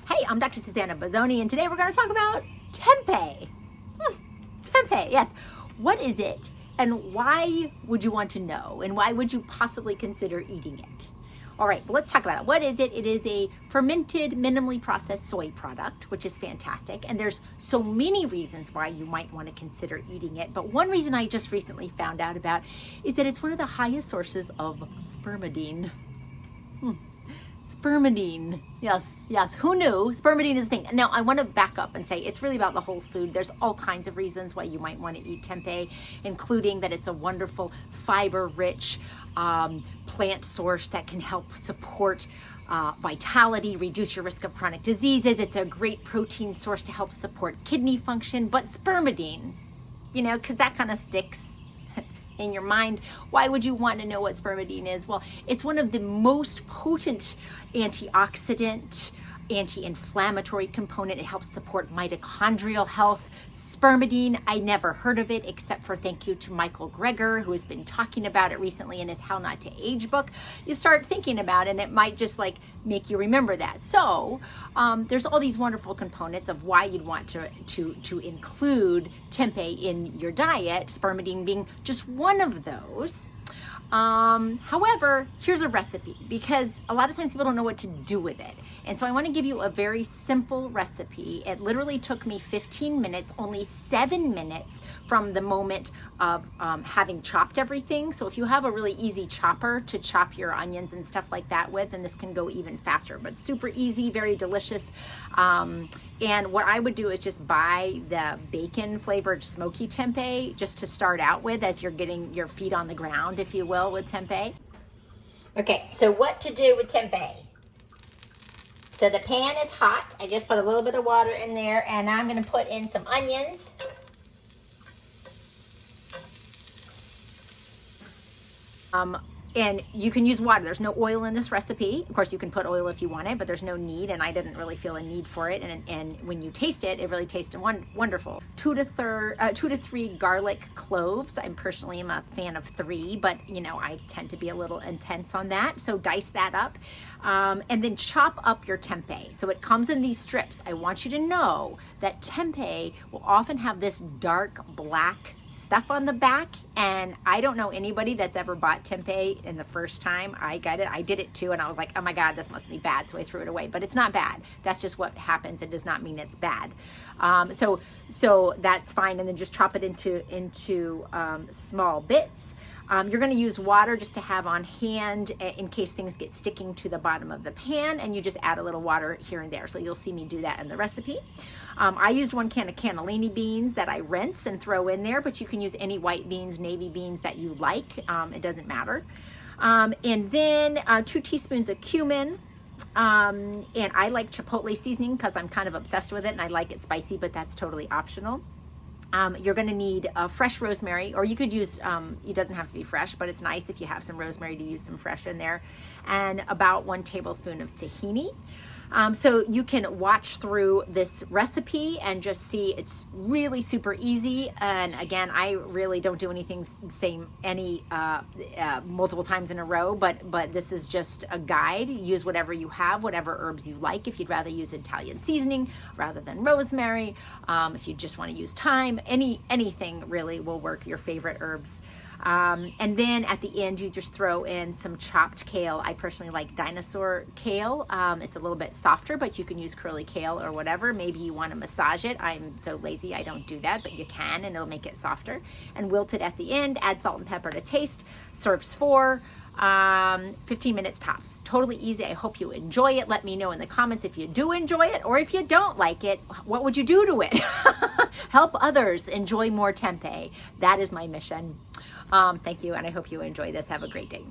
Hey, I'm Dr. Susanna Bozzoni, and today we're going to talk about tempeh. Tempeh, yes. What is it, and why would you want to know, and why would you possibly consider eating it? All right, well, let's talk about it. What is it? It is a fermented, minimally processed soy product, which is fantastic. And there's so many reasons why you might want to consider eating it. But one reason I just recently found out about is that it's one of the highest sources of spermidine. Spermidine, yes, who knew? Spermidine is the thing. Now, I want to back up and say it's really about the whole food. There's all kinds of reasons why you might want to eat tempeh, including that it's a wonderful fiber-rich plant source that can help support vitality, reduce your risk of chronic diseases. It's a great protein source to help support kidney function. But spermidine, because that kind of sticks in your mind. Why would you want to know what spermidine is? Well, it's one of the most potent antioxidant, anti-inflammatory component. It helps support mitochondrial health. Spermidine, I never heard of it except for thank you to Michael Greger, who has been talking about it recently in his How Not to Age book. You start thinking about it and it might just make you remember that. So there's all these wonderful components of why you'd want to include tempeh in your diet, spermidine being just one of those. However, here's a recipe, because a lot of times people don't know what to do with it. And so I want to give you a very simple recipe. It literally took me 15 minutes, only 7 minutes from the moment of having chopped everything. So if you have a really easy chopper to chop your onions and stuff like that with, then this can go even faster, but super easy, very delicious. And what I would do is just buy the bacon flavored smoky tempeh just to start out with as you're getting your feet on the ground, if you will, with tempeh. Okay, so what to do with tempeh? So the pan is hot. I just put a little bit of water in there, and now I'm going to put in some onions. And you can use water. There's no oil in this recipe. Of course, you can put oil if you want it, but there's no need, and I didn't really feel a need for it. And when you taste it, it really tasted wonderful. 2 to 3 garlic cloves. I personally am a fan of 3, but I tend to be a little intense on that. So dice that up, and then chop up your tempeh. So it comes in these strips. I want you to know that tempeh will often have this dark black stuff on the back, and I don't know anybody that's ever bought tempeh and the first time I got it, I did it too, and I was like, oh my god, this must be bad, so I threw it away. But it's not bad. That's just what happens. It does not mean it's bad. So that's fine, and then just chop it into small bits. You're going to use water just to have on hand in case things get sticking to the bottom of the pan, and you just add a little water here and there. So you'll see me do that in the recipe. I used 1 can of cannellini beans that I rinse and throw in there, but you can use any white beans, navy beans that you like. It doesn't matter. And then 2 teaspoons of cumin. And I like chipotle seasoning because I'm kind of obsessed with it and I like it spicy, but that's totally optional. You're going to need fresh rosemary, or you could use, it doesn't have to be fresh, but it's nice if you have some rosemary to use some fresh in there, and about 1 tablespoon of tahini. So you can watch through this recipe and just see it's really super easy. And again, I really don't do anything multiple times in a row, but this is just a guide. Use whatever you have, whatever herbs you like. If you'd rather use Italian seasoning rather than rosemary, if you just want to use thyme, anything really will work, your favorite herbs. And then at the end, you just throw in some chopped kale. I personally like dinosaur kale. It's a little bit softer, but you can use curly kale or whatever. Maybe you want to massage it. I'm so lazy, I don't do that, but you can, and it'll make it softer. And wilt it at the end. Add salt and pepper to taste. Serves for 15 minutes tops. Totally easy. I hope you enjoy it. Let me know in the comments if you do enjoy it, or if you don't like it, what would you do to it? Help others enjoy more tempeh. That is my mission. Thank you, and I hope you enjoy this. Have a great day.